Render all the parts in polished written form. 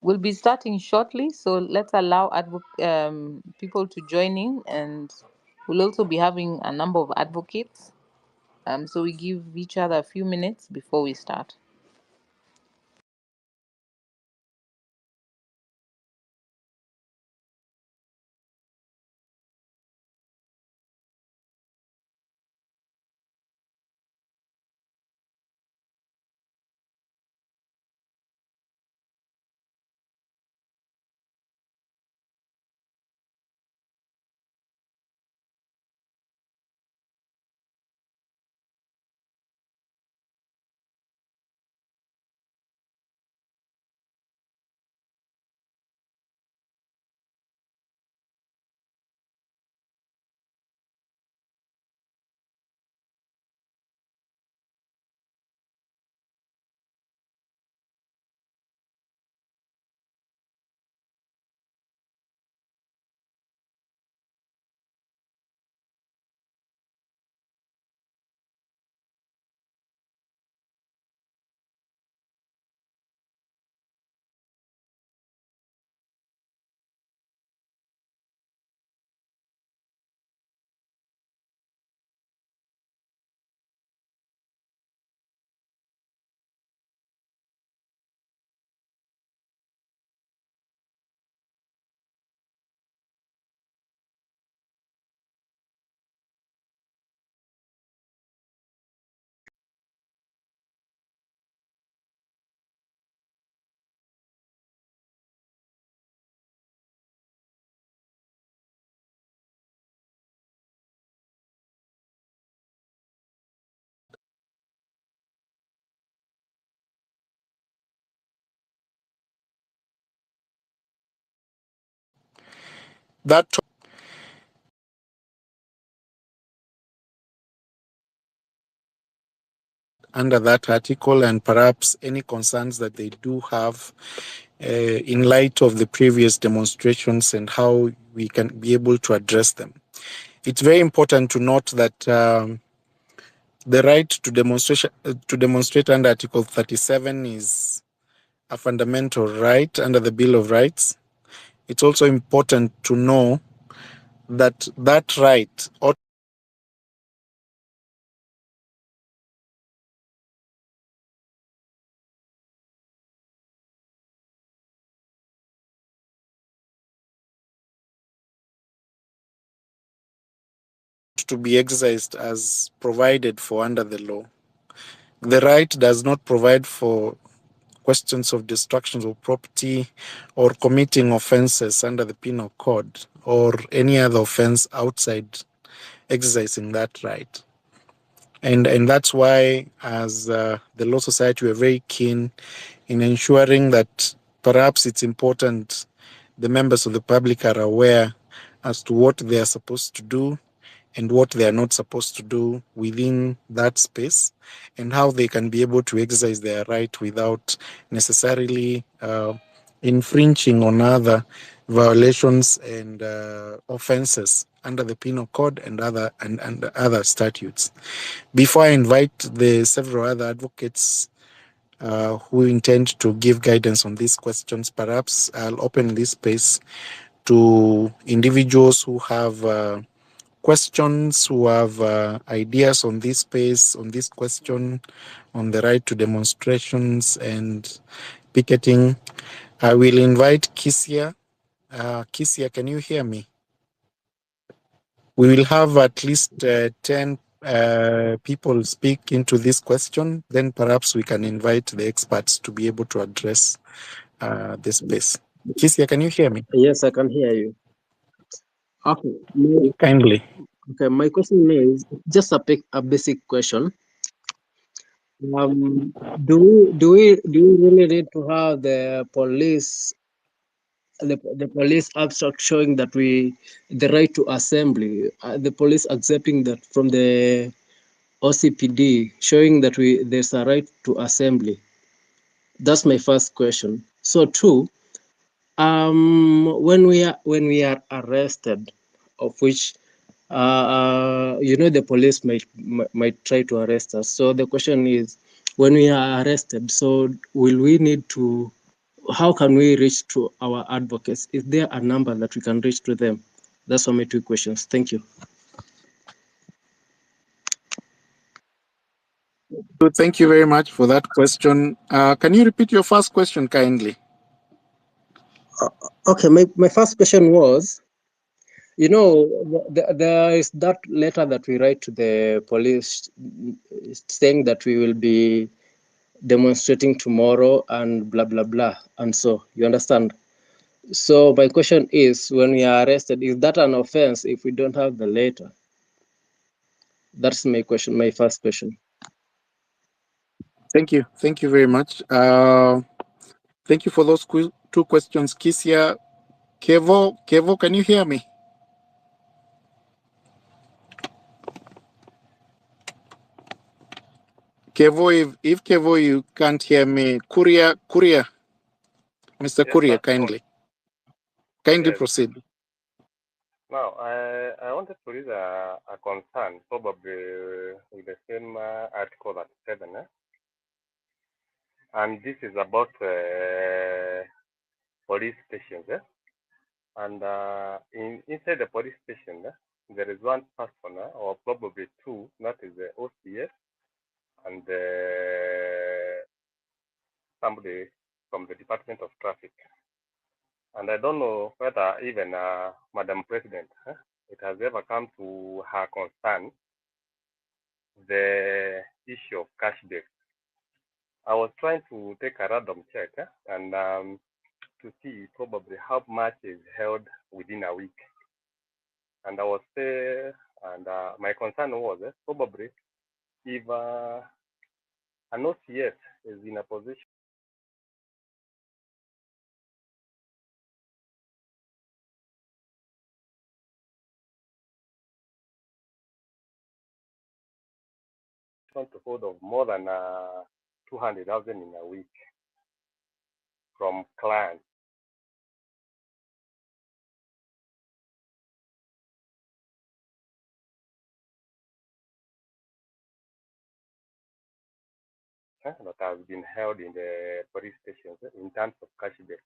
We'll be starting shortly, so let's allow people to join in, and we'll also be having a number of advocates. So we give each other a few minutes before we start. That under that article, and perhaps any concerns that they do have in light of the previous demonstrations and how we can be able to address them. It's very important to note that the right to demonstrate under Article 37 is a fundamental right under the Bill of Rights. It's also important to know that that right ought to be exercised as provided for under the law. The right does not provide for questions of destruction of property or committing offenses under the Penal Code or any other offense outside exercising that right. And that's why, as the Law Society, we're very keen in ensuring that perhaps it's important the members of the public are aware as to what they are supposed to do and what they are not supposed to do within that space, and how they can be able to exercise their right without necessarily infringing on other violations and offenses under the Penal Code and other statutes. Before I invite the several other advocates who intend to give guidance on these questions, perhaps I'll open this space to individuals who have questions, who have ideas on this space, on this question, on the right to demonstrations and picketing. I will invite Kisia. Kisia, can you hear me? We will have at least 10 people speak into this question. Then perhaps we can invite the experts to be able to address this space. Kisia, can you hear me? Yes, I can hear you. Okay. Kindly. Okay, my question is just a basic question. Do we really need to have the police abstract showing that the right to assembly, the police accepting that from the OCPD, showing that there's a right to assembly? That's my first question. So two, when we are arrested, of which the police might try to arrest us. So the question is, when we are arrested, so will we need to how can we reach to our advocates? Is there a number that we can reach to them? That's all my two questions. Thank you. Thank you very much for that question. Can you repeat your first question kindly? Okay, my first question was, you know, there is that letter that we write to the police saying that we will be demonstrating tomorrow and blah, blah, blah. And so, you understand? So my question is, when we are arrested, is that an offense if we don't have the letter? That's my question, my first question. Thank you. Thank you very much. Thank you for those two questions. Kisia, Kevo, can you hear me? Kevo, if Kevo you can't hear me, Kuria, Mr. Yes, Kuria, sir. kindly Yes. proceed. Now, I wanted to read a concern, probably with the same article at 7. And this is about police stations. And inside the police station, there is one person, or probably two, that is the OCS and somebody from the Department of Traffic. And I don't know whether even Madam President, it has ever come to her concern the issue of cash bail. I was trying to take a random check and to see probably how much is held within a week. And I was there, and my concern was probably if an OCS is in a position to hold of more than 200,000 in a week from clients. That has been held in the police stations in terms of cash bail.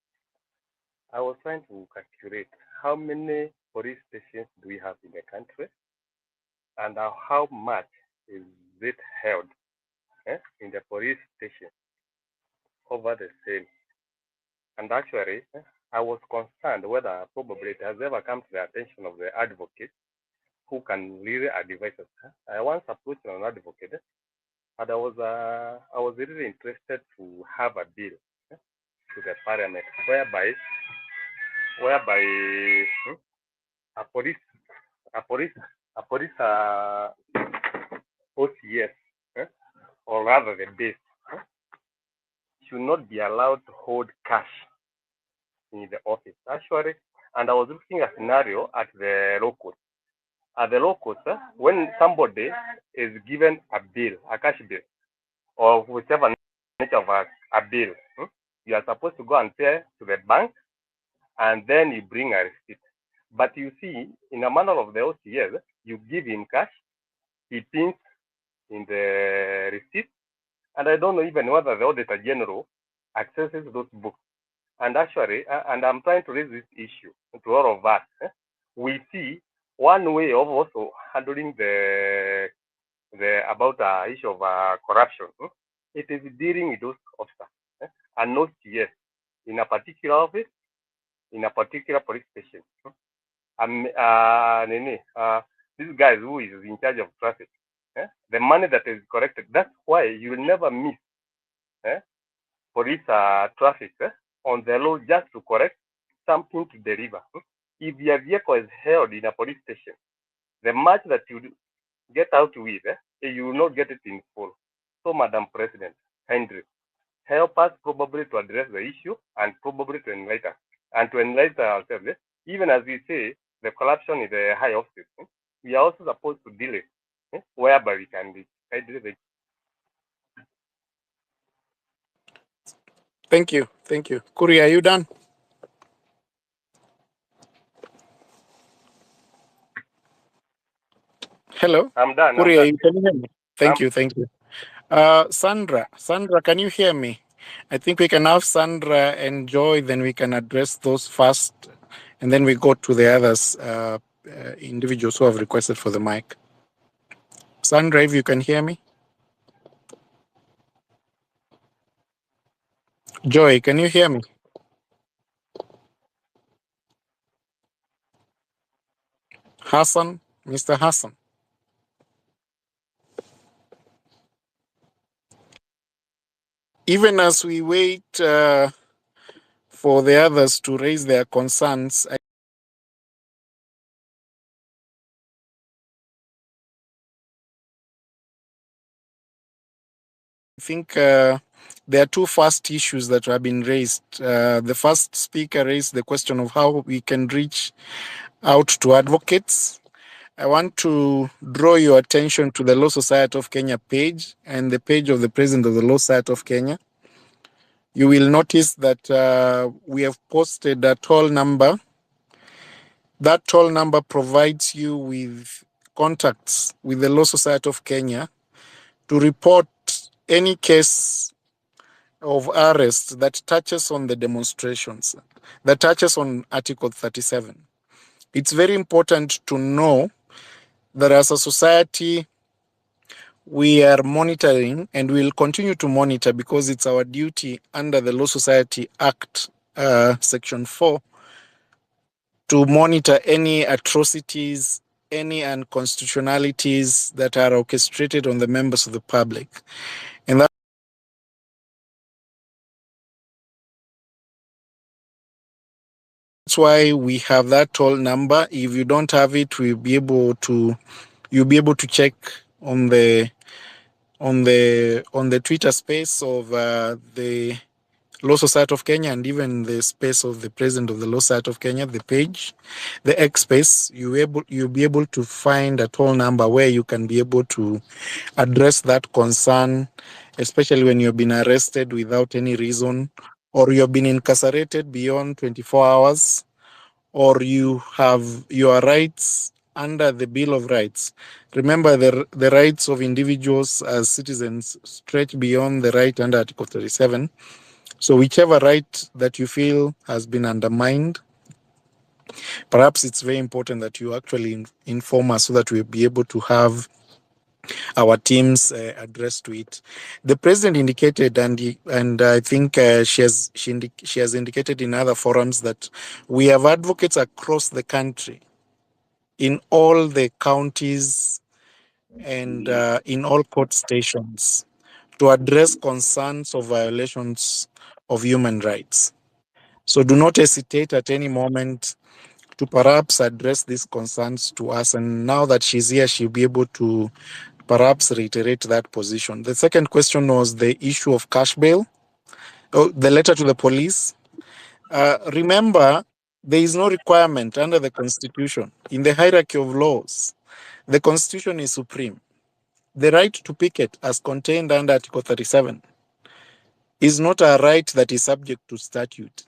I was trying to calculate how many police stations do we have in the country and how much is it held in the police station over the same. And actually, I was concerned whether probably it has ever come to the attention of the advocate who can really advise us. I once approached an advocate, and I was really interested to have a bill to the parliament whereby a police OCS or rather the base should not be allowed to hold cash in the office. Actually, and I was looking at a scenario at the law court. At the law court, when somebody is given a bill, a cash bill, or whichever nature of a bill, you are supposed to go and pay to the bank, and then you bring a receipt. But you see, in a manner of the OCS, you give him cash, he pins in the receipt, and I don't know even whether the Auditor General accesses those books. And actually, and I'm trying to raise this issue to all of us. We see one way of also handling the about issue of corruption. It is dealing with those officers and not yes in a particular office, in a particular police station. This guy who is in charge of traffic, the money that is collected. That's why you will never miss police traffic on the road just to correct something to deliver. If your vehicle is held in a police station, the much that you get out with, you will not get it in full. So, Madam President, Henry, help us probably to address the issue and probably to enlighten us and to enlighten ourselves. Even as we say, the corruption is a high office. We are also supposed to deal it whereby we can be. Thank you. Kuria, are you done? Hello? I'm done. Kuria, you can hear me? Thank you. Sandra, can you hear me? I think we can have Sandra and Joy, then we can address those first, and then we go to the others, individuals who have requested for the mic. Sandra, if you can hear me. Joy, can you hear me? Hassan, Mr. Hassan. Even as we wait for the others to raise their concerns, I think there are two first issues that have been raised. The first speaker raised the question of how we can reach out to advocates. I want to draw your attention to the Law Society of Kenya page and the page of the President of the Law Society of Kenya. You will notice that we have posted a toll number. That toll number provides you with contacts with the Law Society of Kenya to report any case of arrest that touches on the demonstrations, that touches on Article 37. It's very important to know that as a society, we are monitoring and will continue to monitor because it's our duty under the Law Society Act, Section 4, to monitor any atrocities, any unconstitutionalities that are orchestrated on the members of the public. And that's why we have that toll number. If you don't have it, you'll be able to check on the Twitter space of the Law Society of Kenya and even the space of the President of the Law Society of Kenya, the page, the X space. You'll be able to find a toll number where you can be able to address that concern, especially when you've been arrested without any reason, or you've been incarcerated beyond 24 hours, or you have your rights under the Bill of Rights. Remember, the rights of individuals as citizens stretch beyond the right under Article 37. So whichever right that you feel has been undermined, perhaps it's very important that you actually inform us so that we'll be able to have our teams address to it. The president indicated, and I think she has indicated in other forums that we have advocates across the country, in all the counties and in all court stations, to address concerns of violations of human rights. So do not hesitate at any moment to perhaps address these concerns to us. And now that she's here, she'll be able to perhaps reiterate that position. The second question was the issue of cash bail, the letter to the police. Remember, there is no requirement under the Constitution. In the hierarchy of laws, the Constitution is supreme. The right to picket, as contained under Article 37, is not a right that is subject to statute.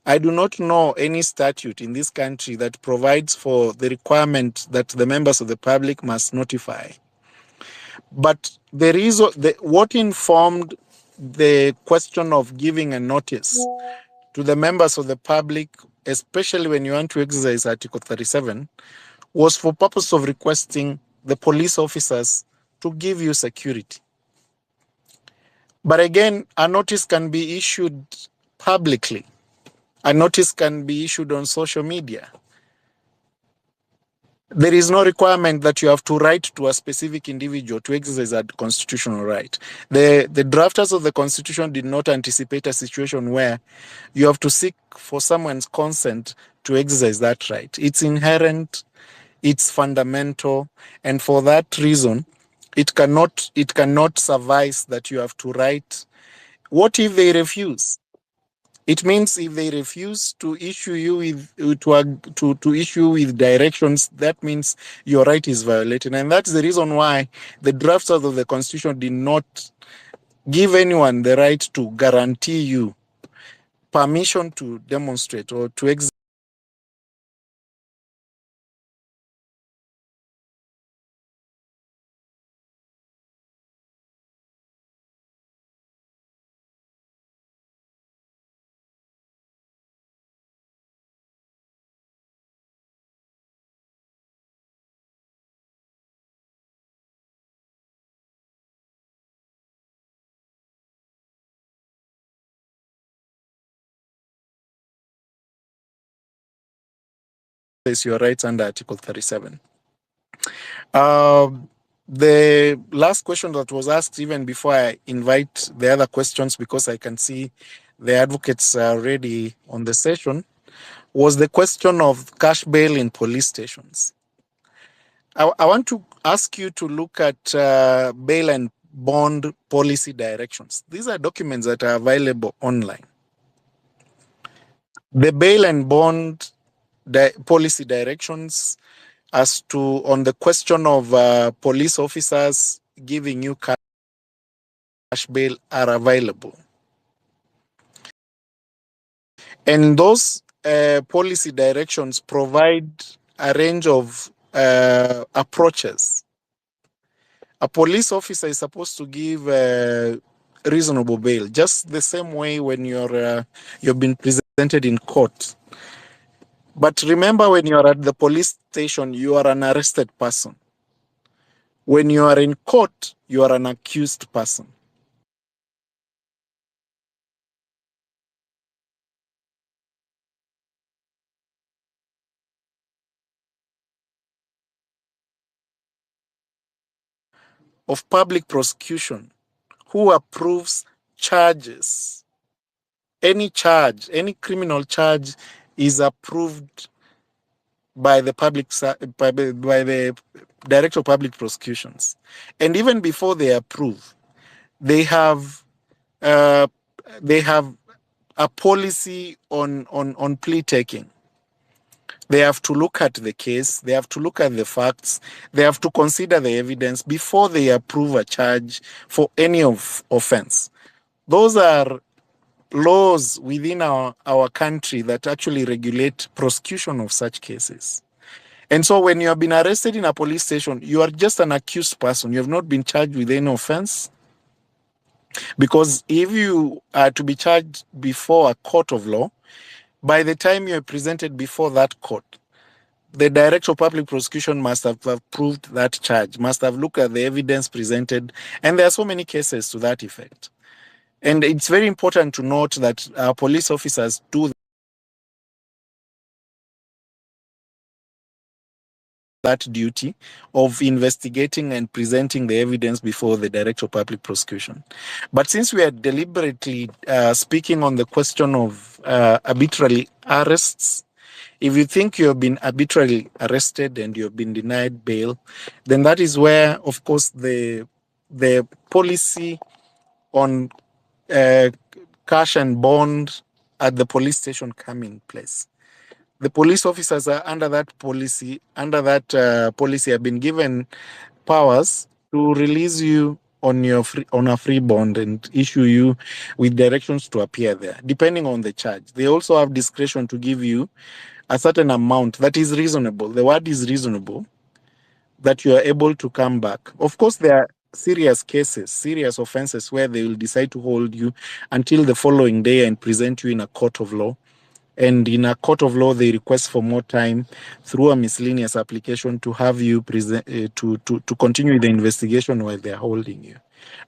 I do not know any statute in this country that provides for the requirement that the members of the public must notify. But there is what informed the question of giving a notice to the members of the public, especially when you want to exercise Article 37, was for purpose of requesting the police officers to give you security. But again, a notice can be issued publicly. A notice can be issued on social media. There is no requirement that you have to write to a specific individual to exercise that constitutional right. The drafters of the Constitution did not anticipate a situation where you have to seek for someone's consent to exercise that right. It's inherent, it's fundamental, and for that reason, it cannot suffice that you have to write. What if they refuse? It means if they refuse to issue you with to issue with directions, that means your right is violated, and that's the reason why the drafters of the Constitution did not give anyone the right to guarantee you permission to demonstrate or to exercise. your rights under Article 37. The last question that was asked, even before I invite the other questions, because I can see the advocates are already on the session, was the question of cash bail in police stations. I want to ask you to look at bail and bond policy directions. These are documents that are available online. The bail and bond policy directions as to on the question of police officers giving you cash bail are available. And those policy directions provide a range of approaches. A police officer is supposed to give reasonable bail, just the same way when you've been presented in court. But remember, when you are at the police station, you are an arrested person. When you are in court, you are an accused person. Of public prosecution, who approves charges. Any charge, any criminal charge is approved by the by the Director of Public Prosecutions. And even before they approve, they have uh, a policy on plea taking. They have to look at the case, they have to look at the facts, they have to consider the evidence before they approve a charge for any of offense. Those are laws within our country that actually regulate prosecution of such cases. And so when you have been arrested in a police station, you are just an accused person. You have not been charged with any offense. Because if you are to be charged before a court of law, by the time you are presented before that court, the Director of Public Prosecution must have approved that charge, must have looked at the evidence presented. And there are so many cases to that effect. And it's very important to note that our police officers do that duty of investigating and presenting the evidence before the Director of Public Prosecution. But since we are deliberately speaking on the question of arbitrary arrests, if you think you have been arbitrarily arrested and you have been denied bail, then that is where, of course, the policy on cash and bond at the police station come in place. The police officers are under that policy, have been given powers to release you on a free bond and issue you with directions to appear there, depending on the charge. They also have discretion to give you a certain amount that is reasonable. The word is reasonable, that you are able to come back. Of course, there are serious cases, serious offenses where they will decide to hold you until the following day and present you in a court of law. And in a court of law, they request for more time through a miscellaneous application to have you present to continue the investigation while they are holding you.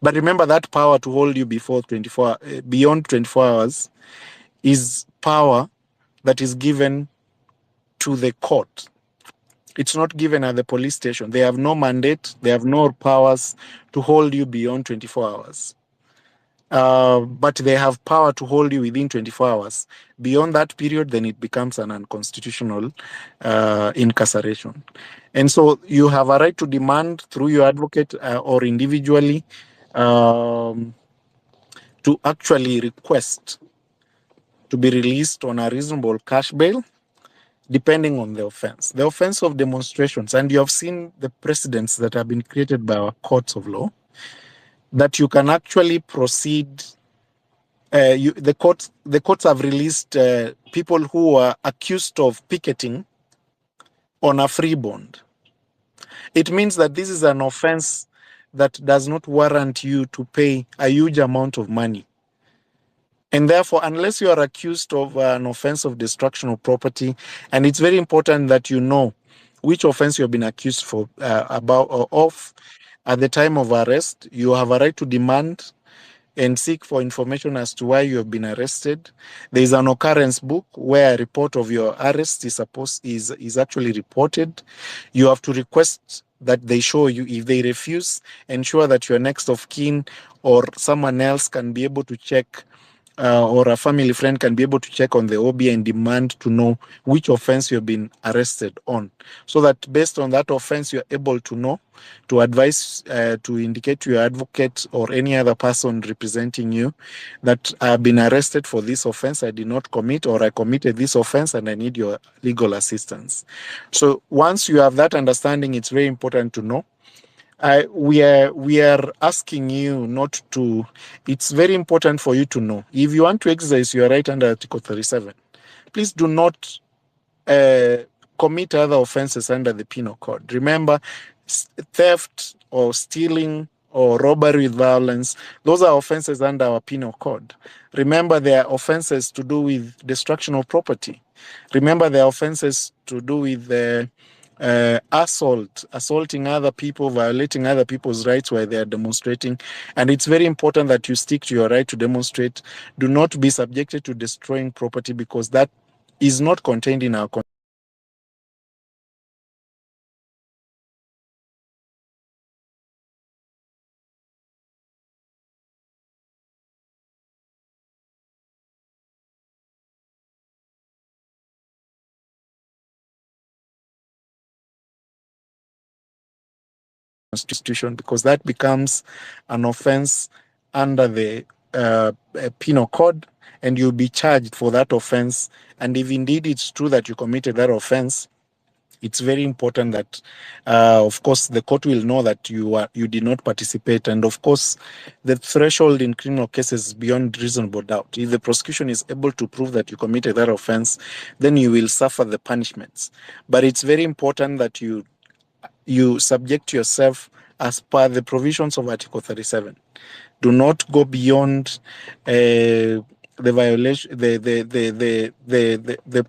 But remember, that power to hold you beyond 24 hours is power that is given to the court. It's not given at the police station. They have no mandate. They have no powers to hold you beyond 24 hours. But they have power to hold you within 24 hours. Beyond that period, then it becomes an unconstitutional incarceration. And so you have a right to demand through your advocate or individually to actually request to be released on a reasonable cash bail, depending on the offense. The offense of demonstrations, and you have seen the precedents that have been created by our courts of law, that you can actually proceed. The courts have released people who are accused of picketing on a free bond. It means that this is an offense that does not warrant you to pay a huge amount of money. And therefore, unless you are accused of an offense of destruction of property, and it's very important that you know which offense you have been accused of at the time of arrest, you have a right to demand and seek for information as to why you have been arrested. There is an occurrence book where a report of your arrest is actually reported. You have to request that they show you. If they refuse, ensure that your next of kin or someone else can be able to check, or a family friend can be able to check on the OB and demand to know which offense you have been arrested on, so that based on that offense you are able to know, to advise, to indicate to your advocate or any other person representing you that I have been arrested for this offense, I did not commit, or I committed this offense and I need your legal assistance. So once you have that understanding, it's very important to know. We are asking you not to. It's very important for you to know, if you want to exercise your right under Article 37, please do not commit other offenses under the Penal Code. Remember, theft or stealing or robbery with violence, those are offenses under our Penal Code. Remember, there are offenses to do with destruction of property. Remember, there are offenses to do with assaulting other people, violating other people's rights while they are demonstrating. And it's very important that you stick to your right to demonstrate. Do not be subjected to destroying property, because that is not contained in our Constitution, because that becomes an offense under the Penal Code, and you'll be charged for that offense. And if indeed it's true that you committed that offense, it's very important that, of course, the court will know that you did not participate. And of course, the threshold in criminal cases is beyond reasonable doubt. If the prosecution is able to prove that you committed that offense, then you will suffer the punishments. But it's very important that you subject yourself as per the provisions of Article 37. Do not go beyond the violation, the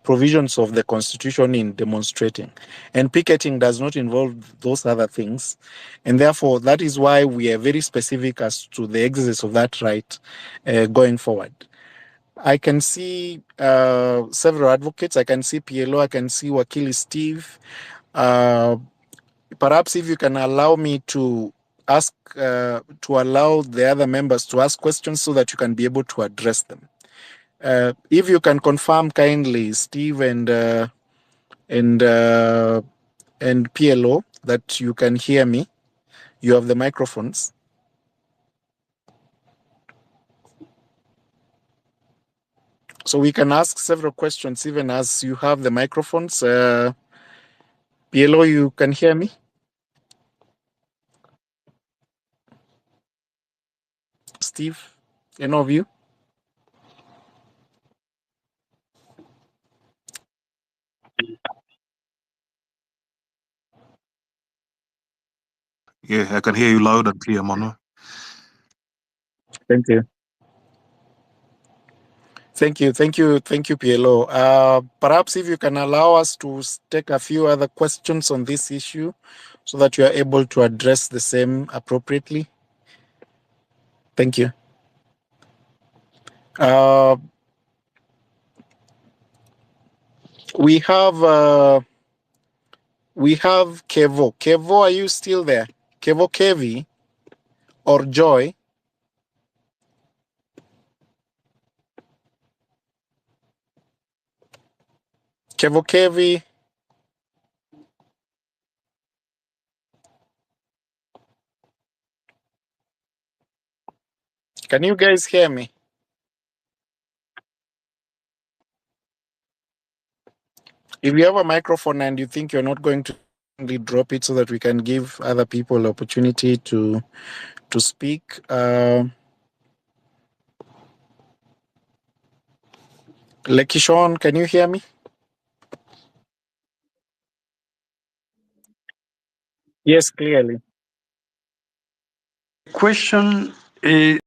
provisions of the Constitution in demonstrating. And picketing does not involve those other things. And therefore, that is why we are very specific as to the exercise of that right going forward. I can see several advocates. I can see PLO. I can see Wakili Steve. Perhaps if you can allow me to ask, to allow the other members to ask questions so that you can be able to address them. If you can confirm kindly, Steve and PLO, that you can hear me. You have the microphones. So we can ask several questions even as you have the microphones. PLO, you can hear me? Steve, any of you? Yeah, I can hear you loud and clear, Mano. Thank you. Thank you, PLO. Perhaps if you can allow us to take a few other questions on this issue so that you are able to address the same appropriately. Thank you. We have Kevo. Kevo, are you still there? Kevo Kevi or Joy? Kevo Kevi. Can you guys hear me? If you have a microphone and you think you're not going to drop it so that we can give other people opportunity to speak. Lekishon, can you hear me? Yes, clearly. Question is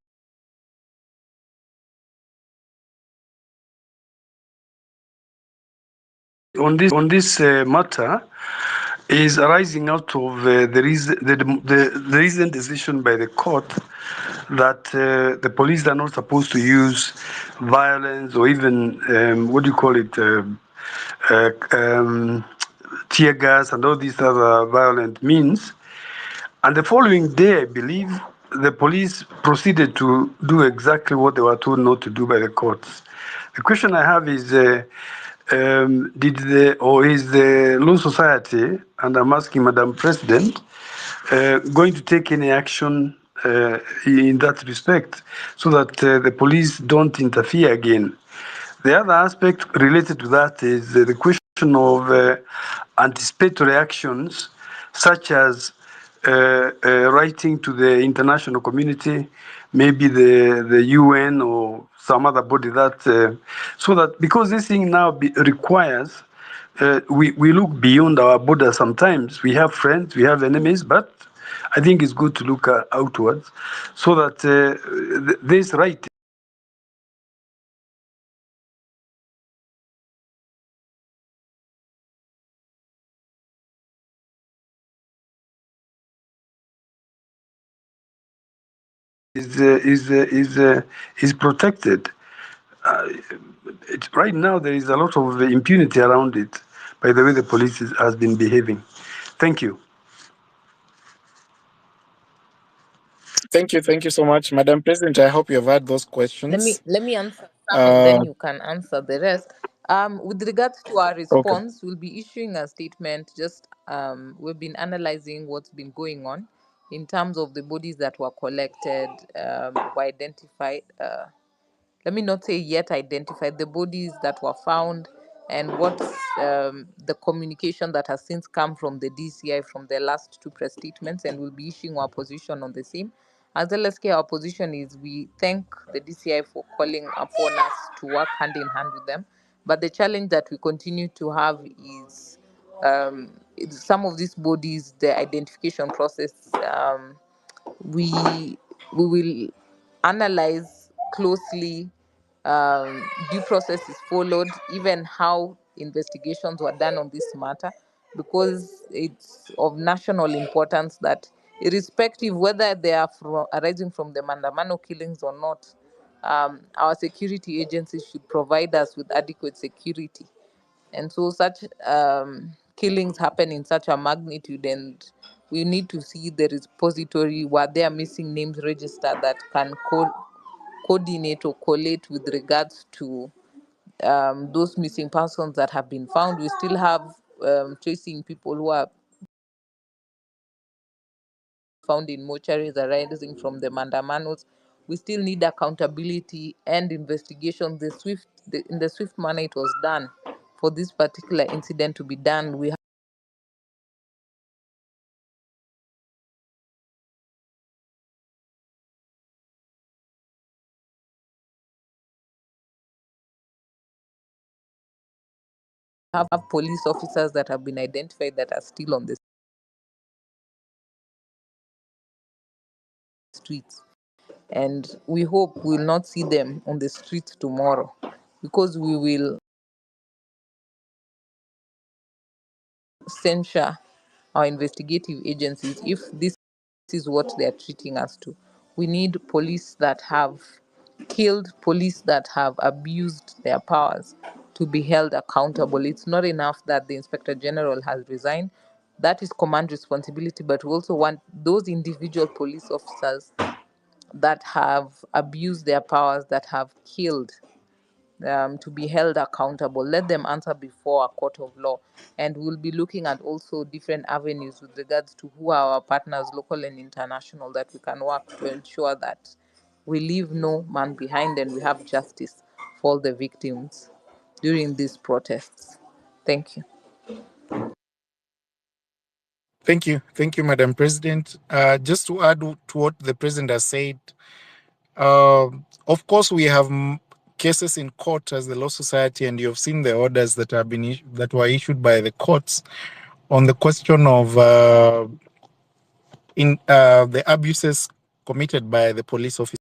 on this matter. is arising out of the recent decision by the court that the police are not supposed to use violence or even what do you call it, tear gas and all these other violent means. And the following day, I believe, the police proceeded to do exactly what they were told not to do by the courts. The question I have is, is the Law Society, and I'm asking Madam President, going to take any action in that respect so that the police don't interfere again? The other aspect related to that is the question of anticipatory actions, such as writing to the international community, maybe the UN or some other body that, so that because this thing now requires, we look beyond our borders sometimes. We have friends, we have enemies, but I think it's good to look outwards so that this right is protected. Uh, right now, there is a lot of impunity around it by the way the police has been behaving. Thank you. Thank you so much, Madam President. I hope you have had those Let me questions. let me answer some and Uh, then you can answer the rest. With regards to our okay. response, we'll be issuing a statement. Just we've been analyzing what's been going on in terms of the bodies that were collected, were identified. Let me not say yet identified, the bodies that were found, and what the communication that has since come from the DCI from their last two press statements, and we'll be issuing our position on the same. As LSK, our position is we thank the DCI for calling upon us to work hand in hand with them. But the challenge that we continue to have is some of these bodies, the identification process. We will analyze closely, due process is followed, even how investigations were done on this matter, because it's of national importance that irrespective whether they are arising from the Mandamano killings or not, our security agencies should provide us with adequate security. And so such killings happen in such a magnitude, and we need to see the repository where there are missing names register that can coordinate or collate with regards to those missing persons that have been found. We still have tracing people who are found in mortuaries arising from the Mandamanos. We still need accountability and investigation. In the swift manner it was done for this particular incident to be done. We have police officers that have been identified that are still on the streets. And we hope we'll not see them on the streets tomorrow, because we will censure our investigative agencies if this is what they are treating us to. We need police that have killed, police that have abused their powers to be held accountable. It's not enough that the Inspector General has resigned. That is command responsibility, but we also want those individual police officers that have abused their powers, that have killed, to be held accountable. Let them answer before a court of law. And we'll be looking at also different avenues with regards to who are our partners, local and international, that we can work to ensure that we leave no man behind and we have justice for all the victims during these protests. Thank you. Thank you, Madam President. Just to add to what the President has said, of course, we have cases in court as the Law Society, and you have seen the orders that have been that were issued by the courts on the question of the abuses committed by the police officers.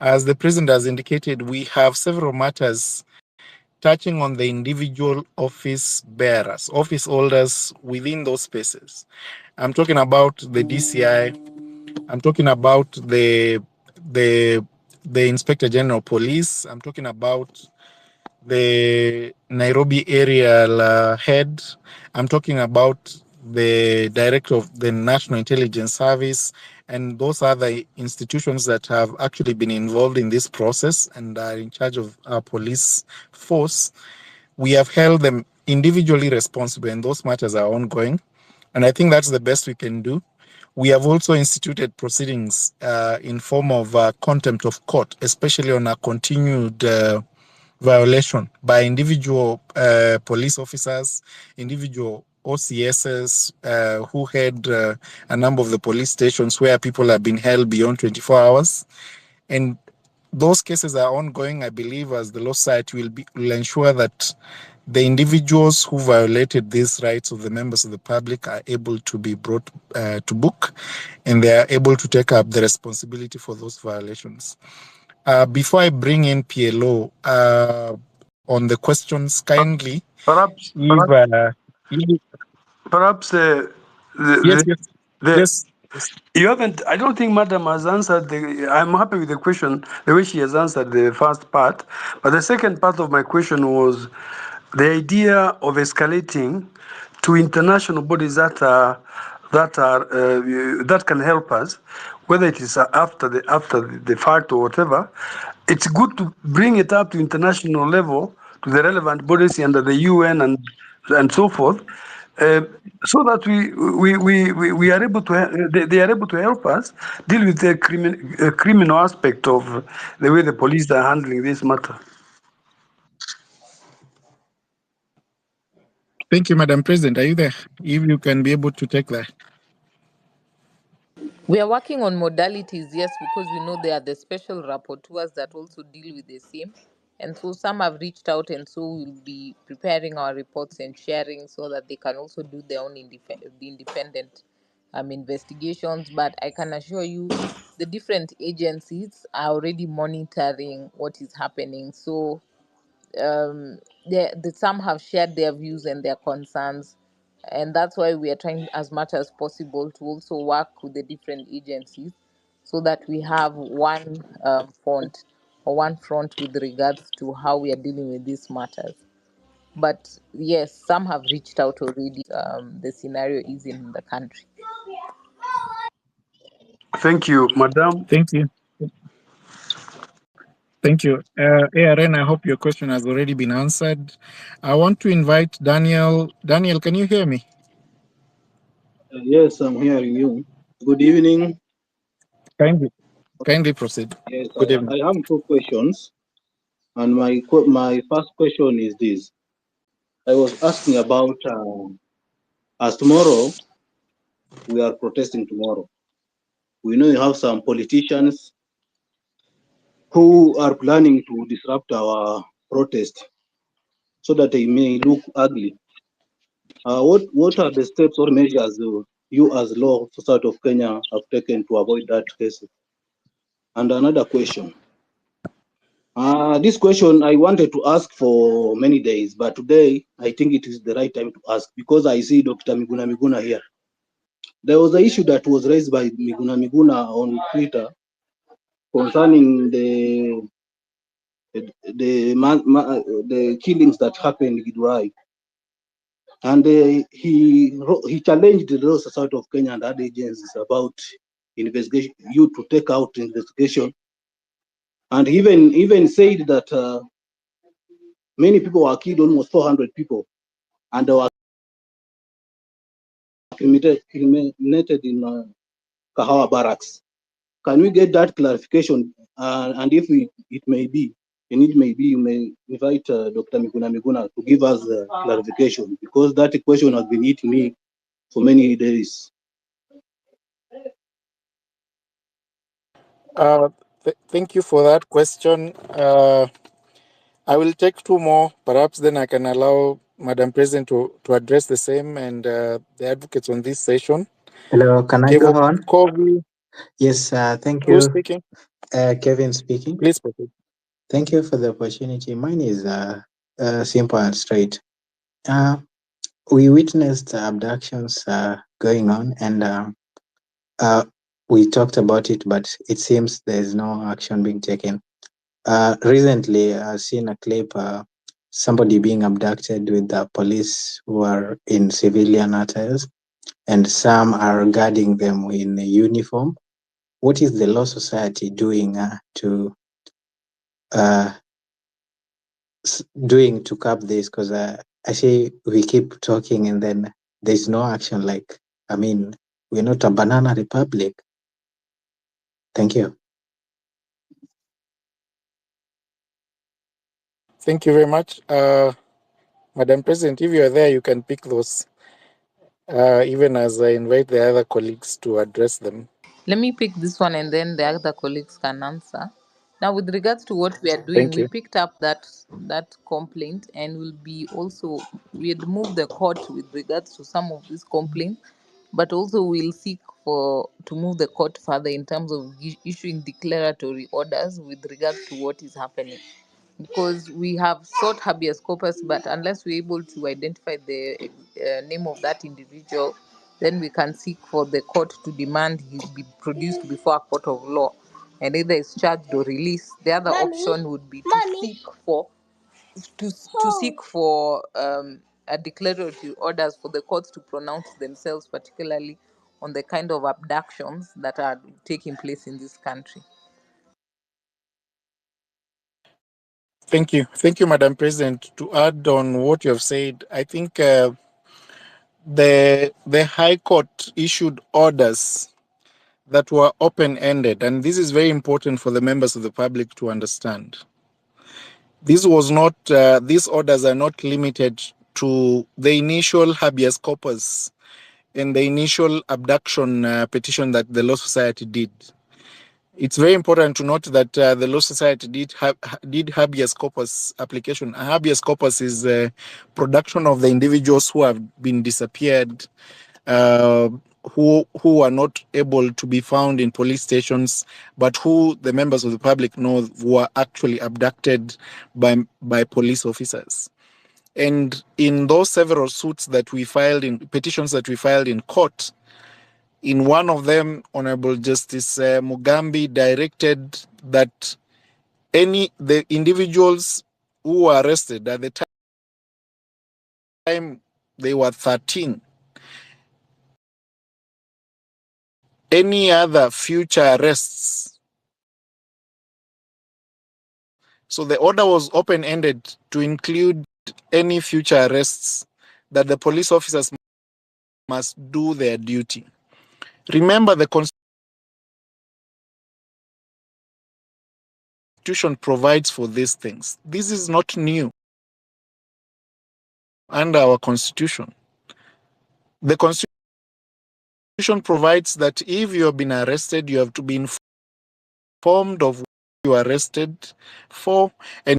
As the President has indicated, we have several matters touching on the individual office bearers, office holders within those spaces. I'm talking about the DCI. I'm talking about the the Inspector General Police. I'm talking about the Nairobi area head. I'm talking about the director of the National Intelligence Service and those other institutions that have actually been involved in this process and are in charge of our police force. We have held them individually responsible, and those matters are ongoing. And I think that's the best we can do. We have also instituted proceedings in form of contempt of court, especially on a continued violation by individual police officers, individual OCSs who had a number of the police stations where people have been held beyond 24 hours. And those cases are ongoing. I believe as the Law Society will ensure that the individuals who violated these rights of the members of the public are able to be brought to book, and they are able to take up the responsibility for those violations. Before I bring in PLO on the questions, kindly, Perhaps, if, perhaps yes, the, yes, the yes, yes. you haven't. I don't think Madam has answered the. I'm happy with the question, the way she has answered the first part, but the second part of my question was the idea of escalating to international bodies that can help us, whether it is after the fact or whatever. It's good to bring it up to international level to the relevant bodies under the UN and so forth, uh, so that we are able to they are able to help us deal with the criminal aspect of the way the police are handling this matter. Thank you, Madam President. Are you there? If you can be able to take that. We are working on modalities, yes, because we know there are the special rapporteurs that also deal with the same. And so some have reached out, and so we'll be preparing our reports and sharing so that they can also do their own independent investigations. But I can assure you, the different agencies are already monitoring what is happening. So some have shared their views and their concerns, and that's why we are trying as much as possible to also work with the different agencies so that we have one front or one front with regards to how we are dealing with these matters. But yes, some have reached out already. The scenario is in the country. Thank you, Madam. Thank you. Thank you. ARN, I hope your question has already been answered. I want to invite Daniel. Daniel, can you hear me? Yes, I'm hearing you. Good evening. Kindly proceed. Yes, Good evening. I have two questions, and my first question is this: I was asking about as tomorrow we are protesting tomorrow. We know you have some politicians who are planning to disrupt our protest so that they may look ugly. What are the steps or measures you as Law Society of Kenya have taken to avoid that case? And another question. This question I wanted to ask for many days, but today I think it is the right time to ask because I see Dr. Miguna Miguna here. There was an issue that was raised by Miguna Miguna on Twitter concerning the killings that happened in Githurai. And he challenged the Law Society of Kenya and other agencies about investigation, you to take out investigation, and even said that many people were killed, almost 400 people, and they were cremated in Kahawa barracks. Can we get that clarification? And if it may be, you may invite Dr. Miguna Miguna to give us clarification because that question has been eating me for many days. Thank you for that question. I will take two more. Perhaps then I can allow Madam President to address the same and the advocates on this session. Hello, can I go on? Yes, thank Who's you. speaking? Kevin speaking. Please proceed. Thank you for the opportunity. Mine is simple and straight. We witnessed abductions going on, and we talked about it, but it seems there's no action being taken. Recently, I've seen a clip, somebody being abducted with the police who are in civilian attires, and some are guarding them in a uniform. What is the Law Society doing uh, doing to curb this? Because I say we keep talking and then there's no action. Like, I mean, we're not a banana republic. Thank you. Thank you very much. Madam President, if you are there, you can pick those, even as I invite the other colleagues to address them. Let me pick this one and then the other colleagues can answer. Now, with regards to what we are doing, Thank we you. picked up that complaint and will be also we had moved the court with regards to some of these complaints, but also we'll seek for to move the court further in terms of issuing declaratory orders with regards to what is happening, because we have sought habeas corpus, but unless we're able to identify the name of that individual, then we can seek for the court to demand he be produced before a court of law and either is charged or released. The other option would be to seek for to seek for a declaratory orders for the courts to pronounce themselves, particularly on the kind of abductions that are taking place in this country. Thank you, Madam President. To add on what you have said, I think the High Court issued orders that were open-ended, and this is very important for the members of the public to understand. This was not; these orders are not limited to the initial habeas corpus and the initial abduction petition that the Law Society did. It's very important to note that the Law Society did habeas corpus application. A habeas corpus is production of the individuals who have been disappeared, uh, who are not able to be found in police stations, but who the members of the public know were actually abducted by police officers. And in those several suits that we filed in petitions that we filed in court, in one of them, Honorable Justice Mugambi directed that the individuals who were arrested at the time they were 13, any other future arrests. So the order was open-ended to include any future arrests, that the police officers must do their duty. Remember, the Constitution provides for these things. This is not new under our Constitution. The Constitution provides that if you have been arrested, you have to be informed of what you are arrested for, and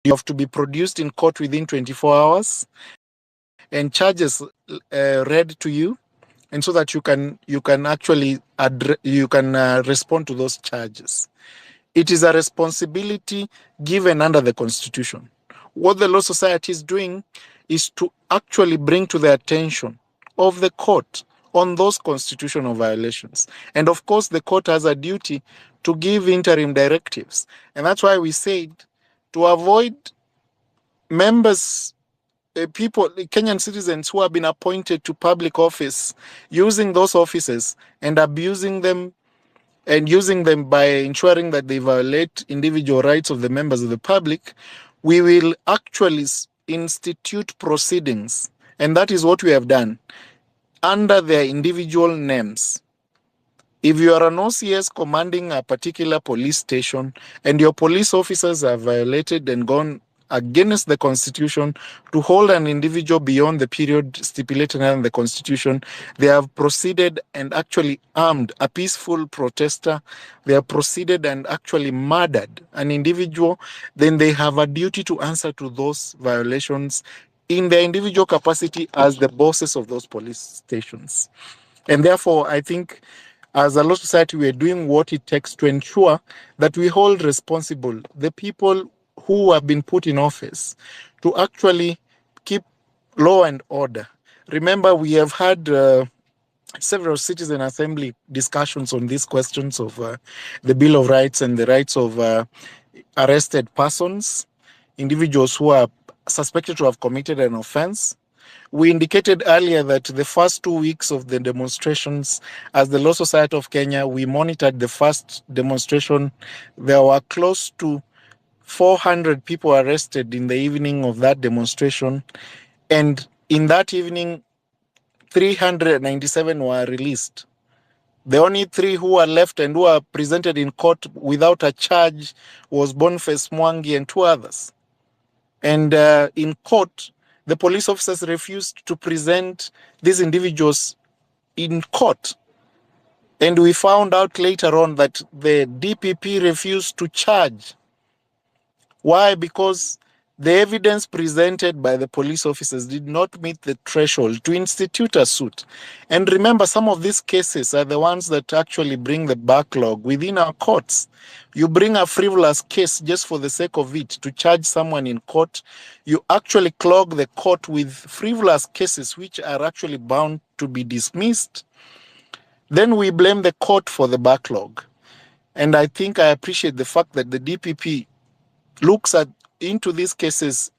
you have to be produced in court within 24 hours and charges read to you, and so that you can actually respond to those charges. It is a responsibility given under the Constitution. What the Law Society is doing is to actually bring to the attention of the court on those constitutional violations. And of course, the court has a duty to give interim directives. And that's why we said, to avoid members, people, Kenyan citizens who have been appointed to public office, using those offices and abusing them and using them by ensuring that they violate individual rights of the members of the public, we will actually institute proceedings. And that is what we have done under their individual names. If you are an OCS commanding a particular police station and your police officers have violated and gone against the Constitution to hold an individual beyond the period stipulated in the Constitution. They have proceeded and actually armed a peaceful protester. They have proceeded and actually murdered an individual. Then they have a duty to answer to those violations in their individual capacity as the bosses of those police stations. And therefore, I think as a law society, we are doing what it takes to ensure that we hold responsible the people who have been put in office to actually keep law and order. Remember, we have had several citizen assembly discussions on these questions of the Bill of Rights and the rights of arrested persons, individuals who are suspected to have committed an offense. We indicated earlier that the first 2 weeks of the demonstrations, as the Law Society of Kenya, we monitored the first demonstration. There were close to 400 people arrested in the evening of that demonstration. And in that evening, 397 were released. The only 3 who were left and who were presented in court without a charge was Boniface Mwangi and 2 others. And in court, the police officers refused to present these individuals in court. And we found out later on that the DPP refused to charge. Why? Because the evidence presented by the police officers did not meet the threshold to institute a suit. And remember, some of these cases are the ones that actually bring the backlog within our courts. You bring a frivolous case just for the sake of it to charge someone in court. You actually clog the court with frivolous cases which are actually bound to be dismissed. Then we blame the court for the backlog. And I think I appreciate the fact that the DPP looks into these cases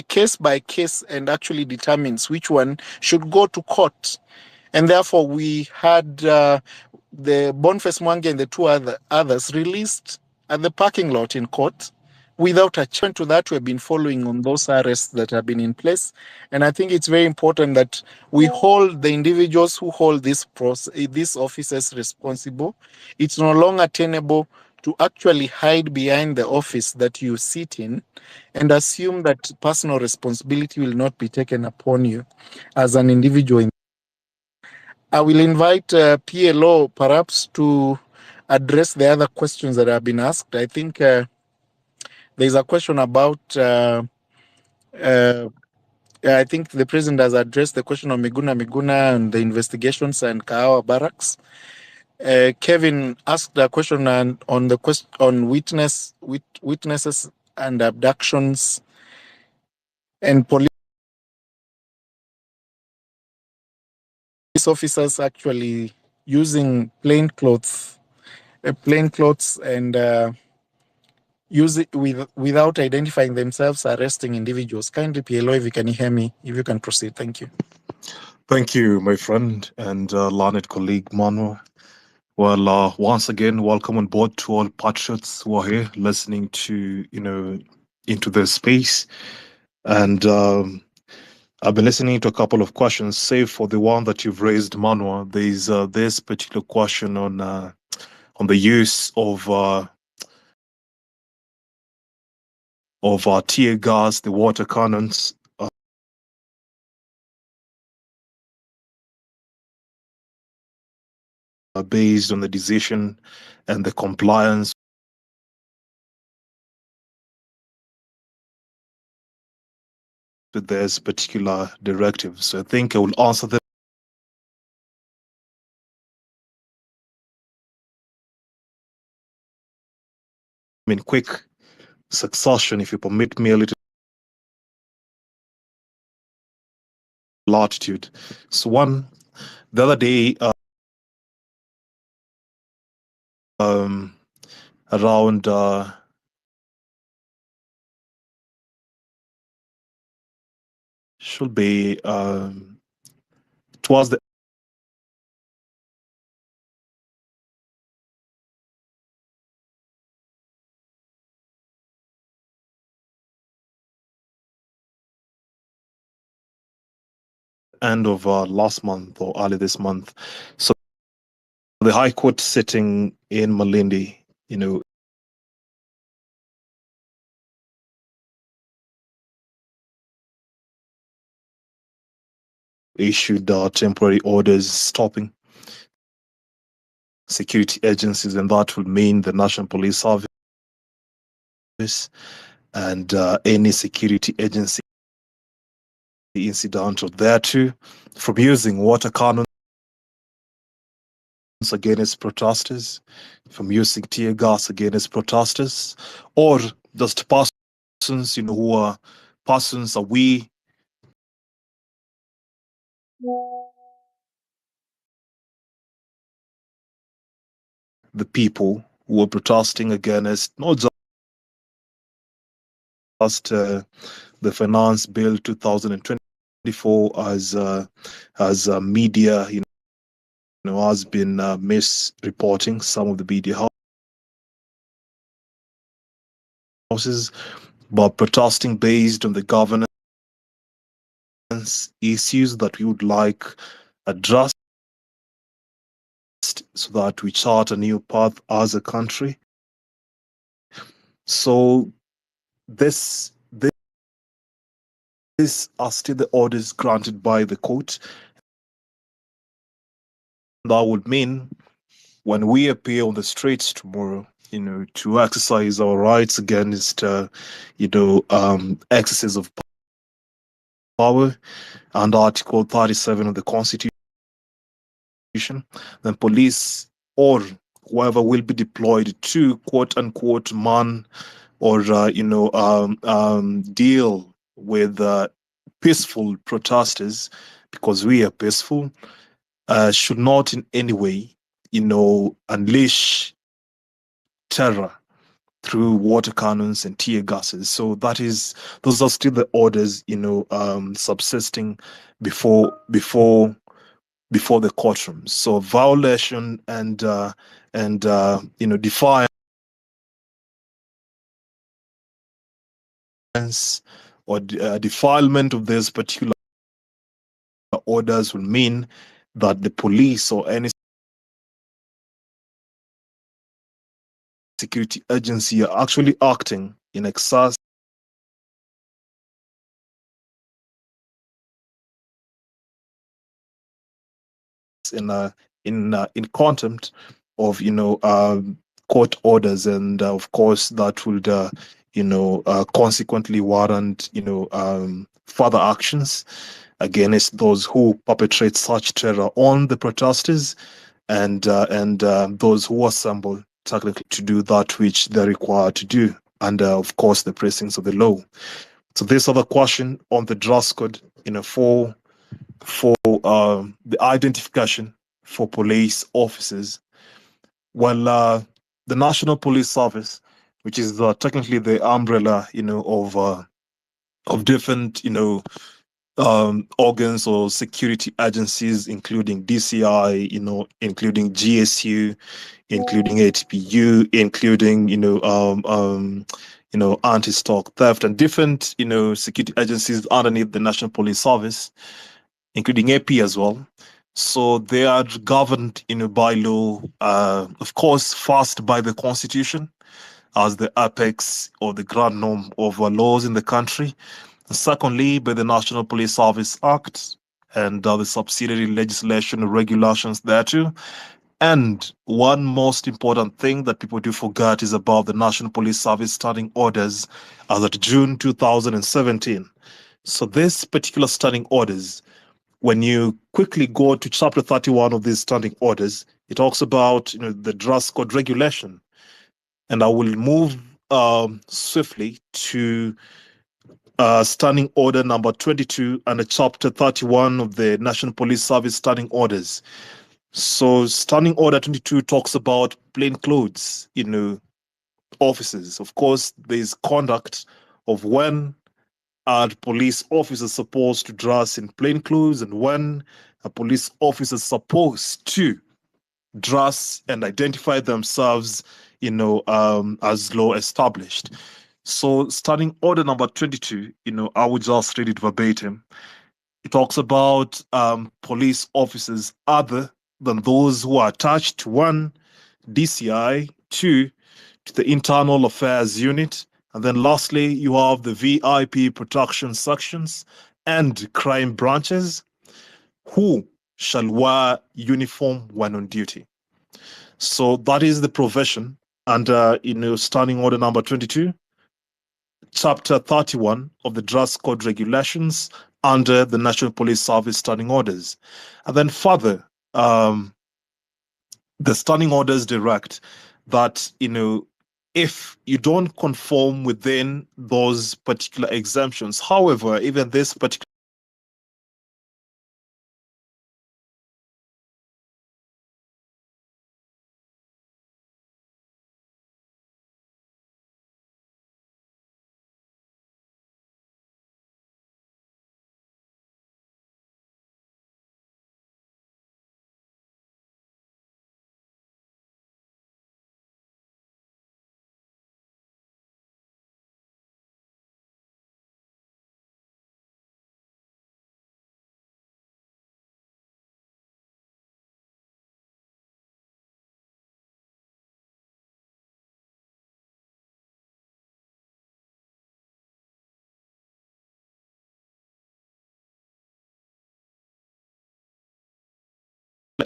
case by case and actually determines which one should go to court. And therefore, we had the Boniface Mwangi and the 2 others released at the parking lot in court without a charge. To that, we've been following on those arrests that have been in place. And I think it's very important that we hold the individuals who hold these offices responsible. It's no longer tenable to actually hide behind the office that you sit in and assume that personal responsibility will not be taken upon you as an individual. I will invite PLO perhaps to address the other questions that have been asked. I think there's a question about, I think the president has addressed the question of Miguna and the investigations and Kahawa barracks. Kevin asked a question on the question on witnesses and abductions and police officers actually using plain clothes and use it without identifying themselves, arresting individuals. Kindly, PLO, if you can hear me, if you can proceed. Thank you. Thank you, my friend and learned colleague Manuel. Well, once again, welcome on board to all patriots who are here listening to, into the space. And I've been listening to a couple of questions, save for the one that you've raised, Manuel. There's this particular question on the use of tear gas, the water cannons. Based on the decision and the compliance with this particular directive. So I think I will answer them in quick succession, if you permit me a little latitude. So one, the other day, around should be towards the end of last month or early this month. So the High Court sitting in Malindi, issued temporary orders stopping security agencies, and that will mean the National Police Service and any security agency incidental thereto from using water cannons against protesters, from using tear gas against protesters, or just persons, who are persons away the people who are protesting against not just the Finance Bill 2024 as media, has been misreporting some of the media houses, but protesting based on the governance issues that we would like addressed so that we chart a new path as a country. So these are still the orders granted by the court. That would mean when we appear on the streets tomorrow, to exercise our rights against, excesses of power and Article 37 of the Constitution, then police or whoever will be deployed to quote unquote man or deal with peaceful protesters, because we are peaceful, should not in any way unleash terror through water cannons and tear gases. So those are still the orders subsisting before the courtrooms. So violation and defiance or defilement of these particular orders will mean that the police or any security agency are actually acting in excess in contempt of court orders, and of course that would consequently warrant further actions against those who perpetrate such terror on the protesters and those who assemble technically to do that which they're required to do under, of course, the precincts of the law. So this other question on the dress code, for the identification for police officers. Well, the National Police Service, which is technically the umbrella, of different, organs or security agencies, including DCI, including GSU, including ATPU, including anti-stock theft, and different security agencies underneath the National Police Service, including AP as well. So they are governed by law, of course, first by the Constitution as the apex or the grand norm of laws in the country. And secondly, by the National Police Service Act and the subsidiary legislation and regulations thereto. And one most important thing that people do forget is about the National Police Service standing orders as at June 2017. So this particular standing orders, when you quickly go to chapter 31 of these standing orders, it talks about the dress code regulation. And I will move swiftly to standing order number 22 and chapter 31 of the National Police Service standing orders. So standing order 22 talks about plain clothes, officers. Of course, there's conduct of when are police officers supposed to dress in plain clothes and when a police officer is supposed to dress and identify themselves, as law established. So standing order number 22, I would just read it verbatim. It talks about police officers other than those who are attached to one, DCI, two, to the Internal Affairs Unit, and then lastly, you have the VIP protection sections and crime branches. who shall wear uniform when on duty. So that is the provision under, Standing Order number 22, Chapter 31 of the Dress Code Regulations under the National Police Service Standing Orders. And then further, the standing orders direct that, if you don't conform within those particular exemptions, however, even this particular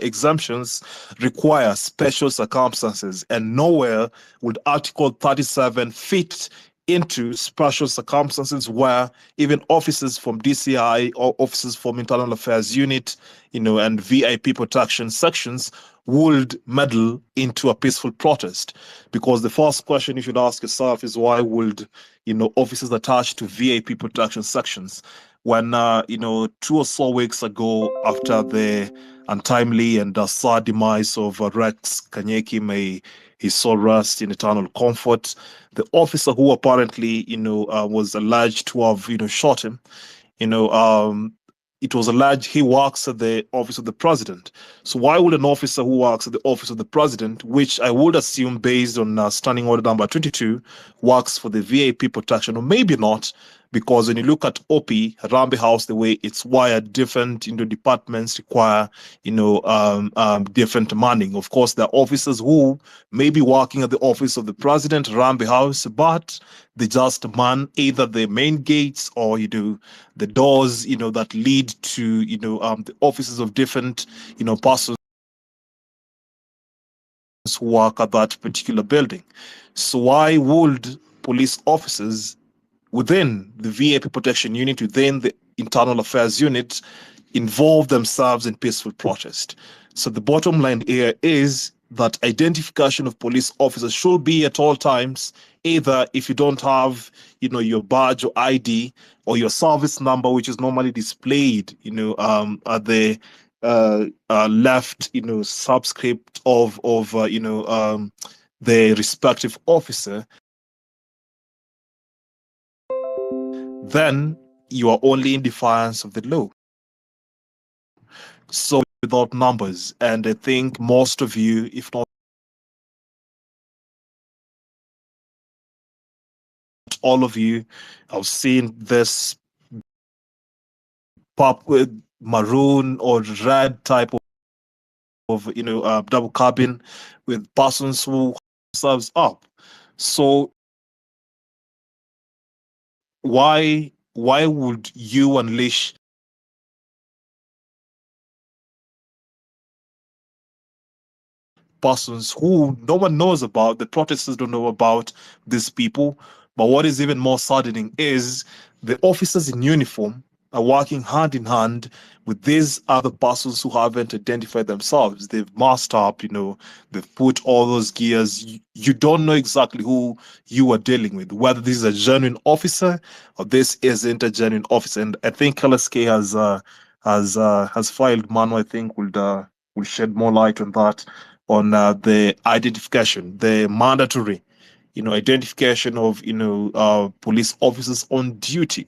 exemptions require special circumstances, and nowhere would Article 37 fit into special circumstances where even officers from DCI or officers from Internal Affairs Unit, and VIP protection sections would meddle into a peaceful protest. Because the first question you should ask yourself is, why would, officers attached to VIP protection sections when, 2 or so weeks ago, after the untimely and sad demise of Rex Kanyeki, may his soul rest in eternal comfort, the officer who apparently, was alleged to have, shot him, you know, um, it was alleged he works at the office of the president. So why would an officer who works at the office of the president, which I would assume based on Standing Order number 22, works for the VIP protection, or maybe not, because when you look at OP, Rambe House, the way it's wired, different departments require different manning. Of course, there are officers who may be working at the office of the president, Rambe House, but they just man either the main gates or the doors that lead to the offices of different persons who work at that particular building. So why would police officers within the VIP protection unit, within the internal affairs unit, involve themselves in peaceful protest? So the bottom line here is that identification of police officers should be at all times, either if you don't have your badge or ID or your service number, which is normally displayed at the left subscript of the respective officer, then you are only in defiance of the law. So without numbers, and I think most of you, if not all of you, have seen this pop with maroon or red type of double cabin with persons who themselves up. So why would you unleash persons who no one knows about? The protesters don't know about these people. But what is even more saddening is the officers in uniform are working hand in hand with these other persons who haven't identified themselves. They've masked up, they've put all those gears. You don't know exactly who you are dealing with, whether this is a genuine officer or this isn't a genuine officer. And I think LSK has filed. Manu, I think, will shed more light on that, on the identification, the mandatory identification of police officers on duty.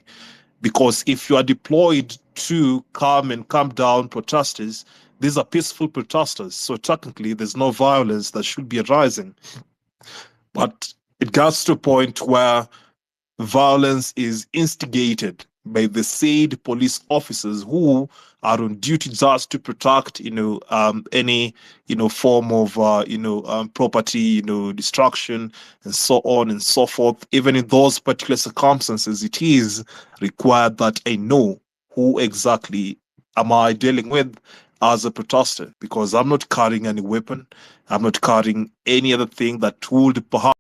Because if you are deployed to calm and calm down protesters, these are peaceful protesters, so technically there's no violence that should be arising. But it gets to a point where violence is instigated by the said police officers who are on duty just to protect any form of property destruction and so on and so forth. Even in those particular circumstances, it is required that I know who exactly am I dealing with as a protester? Because I'm not carrying any weapon. I'm not carrying any other thing that would perhaps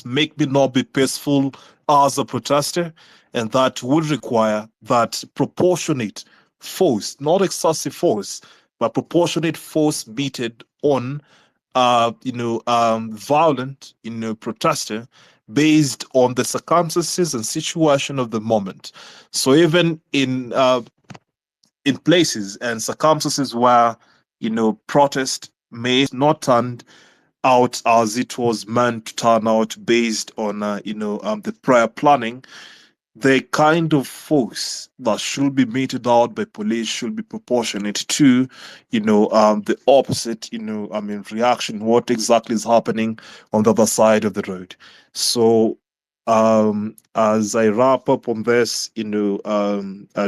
make me not be peaceful as a protester, and that would require that proportionate force, not excessive force, but proportionate force meted on, violent, protester based on the circumstances and situation of the moment. So even in places and circumstances where protest may not turn out as it was meant to turn out based on the prior planning, the kind of force that should be meted out by police should be proportionate to the opposite reaction, what exactly is happening on the other side of the road. So as I wrap up on this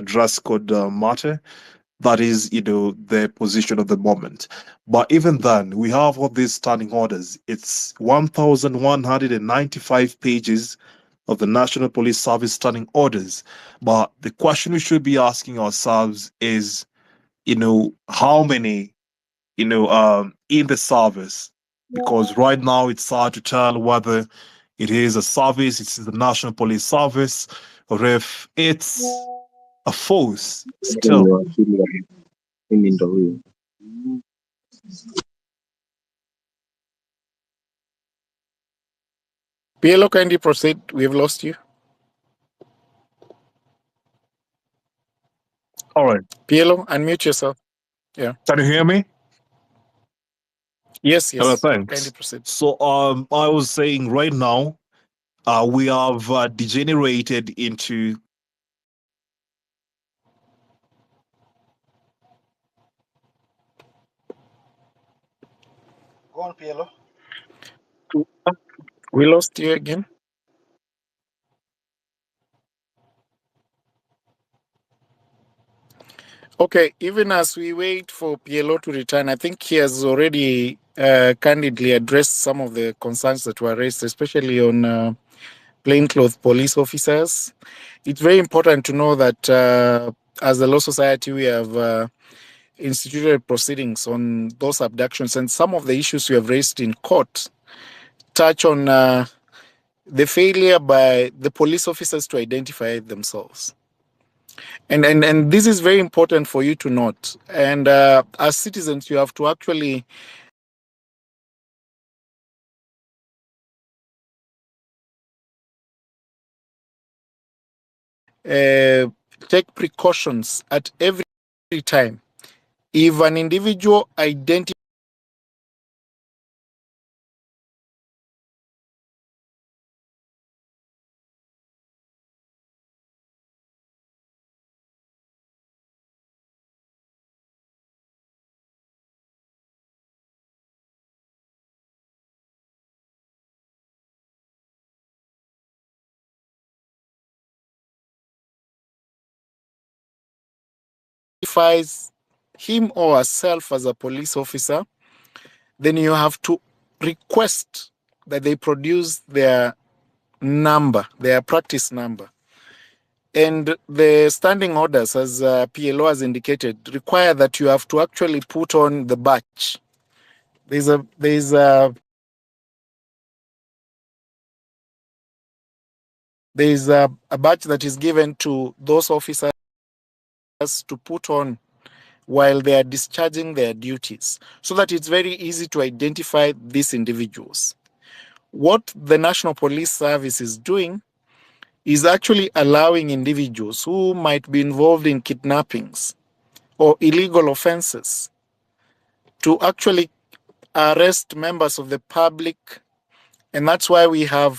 dress code matter, that is the position of the moment. But even then, we have all these standing orders. It's 1195 pages of the National Police Service standing orders. But the question we should be asking ourselves is, how many in the service? Because right now it's hard to tell whether it is a service, it's the National Police Service, or if it's a force still. Mimi ndo huyo. PLO, kindly proceed. We have lost you. All right. PLO, unmute yourself. Yeah. Can you hear me? Yes, Hello, yes. Kindly thanks. proceed. So I was saying right now, we have degenerated into Go on, PLO. We lost you again. Okay, even as we wait for PLO to return, I think he has already candidly addressed some of the concerns that were raised, especially on plainclothes police officers. It's very important to know that as the Law Society, we have instituted proceedings on those abductions, and some of the issues we have raised in court touch on the failure by the police officers to identify themselves. And this is very important for you to note. And as citizens, you have to actually take precautions at every time. If an individual identifies him or herself as a police officer, then you have to request that they produce their number, their practice number. And the standing orders, as PLO has indicated, require that you have to actually put on the badge. There's a badge that is given to those officers to put on while they are discharging their duties, so that it's very easy to identify these individuals. What the National Police Service is doing is actually allowing individuals who might be involved in kidnappings or illegal offenses to actually arrest members of the public. And that's why we have